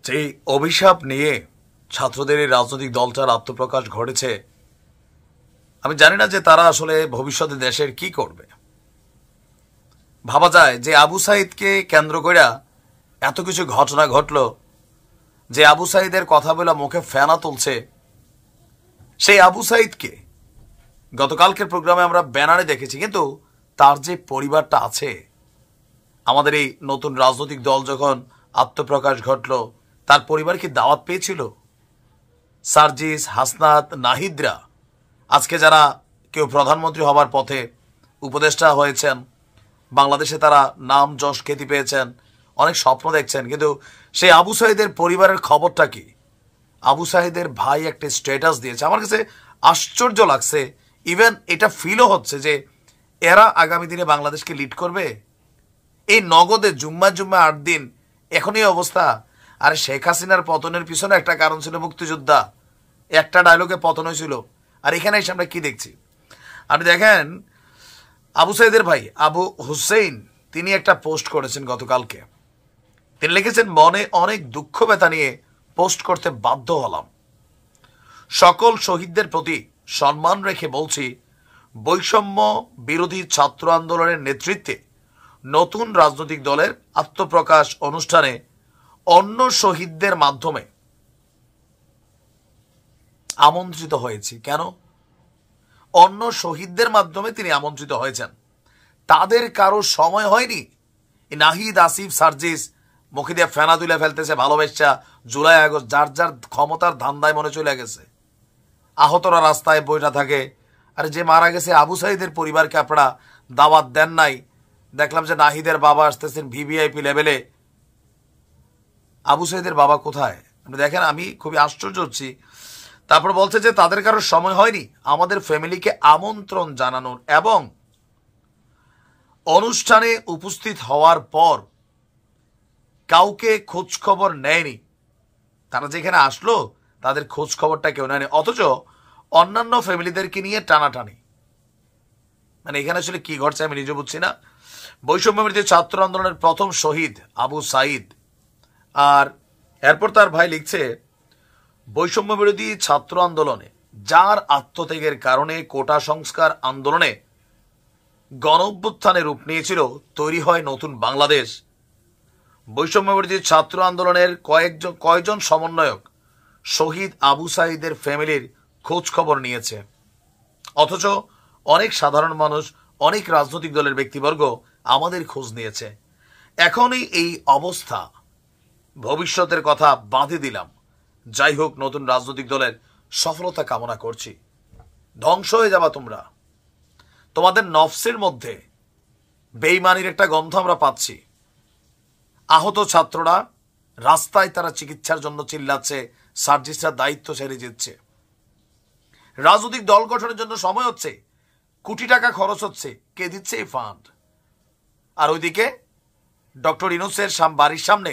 যে অভিশাপ নিয়ে ছাত্রদের এই রাজনৈতিক দলটার আত্মপ্রকাশ ঘটেছে, আমি জানি না যে তারা আসলে ভবিষ্যতে দেশের কি করবে। ভাবা যায় যে আবু সাইদকে কেন্দ্র করে এত কিছু ঘটনা ঘটলো, যে আবু সাইদের কথা বলে মুখে ফেনা তুলছে, সেই আবু সাইদকে গতকালকের প্রোগ্রামে আমরা ব্যানারে দেখেছি, কিন্তু তার যে পরিবারটা আছে, আমাদের এই নতুন রাজনৈতিক দল যখন আত্মপ্রকাশ ঘটল, তার পরিবার কি দাওয়াত পেয়েছিল? সার্জিস, হাসনাত, নাহিদরা আজকে যারা কেউ প্রধানমন্ত্রী হবার পথে উপদেষ্টা হয়েছেন, বাংলাদেশে তারা নাম যশ খ্যাতি পেয়েছেন, অনেক স্বপ্ন দেখছেন, কিন্তু সেই আবু সাইদের পরিবারের খবরটা কি? আবু সাইদের ভাই একটা স্ট্যাটাস দিয়েছে, আমার কাছে আশ্চর্য লাগছে। ইভেন এটা ফিলও হচ্ছে যে এরা আগামী দিনে বাংলাদেশকে লিড করবে। এই নগদে জুম্মা 8 দিন, এখনই অবস্থা। আর শেখ হাসিনার পতনের পিছনে একটা কারণ ছিল মুক্তিযোদ্ধা, একটা ডায়লগে পতন হয়েছিল। আর এখানে এসে আমরা কি দেখছি? আপনি দেখেন, আবু সাইদের ভাই আবু হুসেইন তিনি একটা পোস্ট করেছেন গতকালকে। তিনি লিখেছেন, মনে অনেক দুঃখ ব্যথা নিয়ে পোস্ট করতে বাধ্য হলাম। সকল শহীদদের প্রতি সম্মান রেখে বলছি, বৈষম্য বিরোধী ছাত্র আন্দোলনের নেতৃত্বে নতুন রাজনৈতিক দলের আত্মপ্রকাশ অনুষ্ঠানে অন্য শহীদদের মাধ্যমে আমন্ত্রিত হয়েছি। কেন? অন্য শহীদদের মাধ্যমে তিনি আমন্ত্রিত হয়েছেন, তাদের কারো সময় হয়নি। নাহিদ, আসিফ, সার্জিস মুখে দিয়ে ফেনা তুলে ফেলতেছে ভালোবাসা, জুলাই আগস্ট, যার যার ক্ষমতার ধান্দায় মনে চলে গেছে। আহতরা রাস্তায় বইটা থাকে। আর যে মারা গেছে আবু সাইদের পরিবারকে আপনারা দাওয়াত দেন নাই। দেখলাম যে নাহিদের বাবা আসতেছেন ভিভিআইপি লেভেলে। আবু সাইদের বাবা কোথায়? আপনি দেখেন, আমি খুবই আশ্চর্য হচ্ছি। তারপর বলছে যে তাদের কারো সময় হয়নি আমাদের ফ্যামিলিকে আমন্ত্রণ জানানোর, এবং অনুষ্ঠানে উপস্থিত হওয়ার পর কাউকে খোঁজ খবর নেয়নি। তারা যেখানে আসলো তাদের খোঁজ খবরটা কেউ নেয়নি, অথচ অন্যান্য ফ্যামিলিদেরকে নিয়ে টানাটানি। মানে এখানে আসলে কি ঘটছে আমি নিজে বুঝছি না। বৈষম্য বিরোধী ছাত্র আন্দোলনের প্রথম শহীদ আবু সাইদ, আর এরপর তার ভাই লিখছে, বৈষম্য বিরোধী ছাত্র আন্দোলনে যার আত্মত্যাগের কারণে কোটা সংস্কার আন্দোলনে গণ অভ্যুত্থানের রূপ নিয়েছিল, তৈরি হয় নতুন বাংলাদেশ। বৈষম্য বিরোধী ছাত্র আন্দোলনের কয়েকজন সমন্বয়ক শহীদ আবু সাইদের ফ্যামিলির খোঁজ খবর নিয়েছে, অথচ অনেক সাধারণ মানুষ, অনেক রাজনৈতিক দলের ব্যক্তিবর্গ আমাদের খোঁজ নিয়েছে। এখনই এই অবস্থা, ভবিষ্যতের কথা বাঁধে দিলাম। যাই হোক, নতুন রাজনৈতিক দলের সফলতা কামনা করছি। ধ্বংস হয়ে যাবা তোমরা। তোমাদের নফসের মধ্যে বেইমানির একটা গন্ধ আমরা পাচ্ছি। আহত ছাত্ররা রাস্তায়, তারা চিকিৎসার জন্য চিল্লাচ্ছে, সার্জিসরা দায়িত্ব ছেড়ে দিচ্ছে। রাজনৈতিক দল গঠনের জন্য সময় হচ্ছে, কোটি টাকা খরচ হচ্ছে, কে দিচ্ছে এই ফান্ড? আর ওইদিকে ডক্টর ইউনূসের বাড়ির সামনে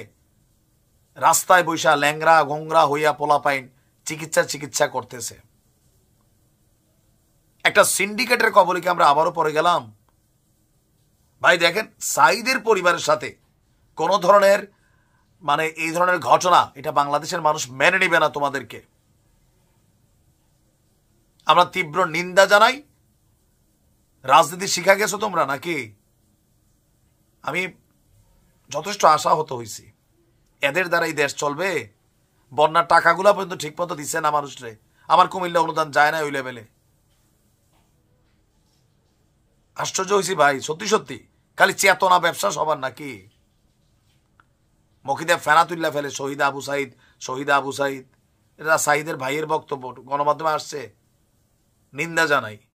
রাস্তায় বৈশা ল্যাংরা ঘোংরা হইয়া পোলাপাইন চিকিৎসা করতেছে। একটা সিন্ডিকেটের কবলে কি আমরা আবারও পড়ে গেলাম? ভাই দেখেন, সাইদের পরিবারের সাথে কোন ধরনের এই ধরনের ঘটনা, এটা বাংলাদেশের মানুষ মেনে নিবে না। তোমাদেরকে আমরা তীব্র নিন্দা জানাই। রাজনীতি শিখা গেছো তোমরা নাকি? আমি যথেষ্ট আশাহত হয়েছি, এদের দ্বারা এই দেশ চলবে? বন্যার টাকাগুলা পর্যন্ত ঠিক মতো দিচ্ছে না মানুষরে। আমার কুমিল্লা অনুদান যায় না ওই লেভেলে। আশ্চর্য হয়েছি ভাই, সত্যি সত্যি। খালি চেতনা ব্যবসা সবার নাকি? মকিদা ফেনা তুল্লা ফেলে শহীদ আবু সাইদ, এটা সাইদের ভাইয়ের বক্তব্য, গণমাধ্যমে আসছে। নিন্দা জানাই।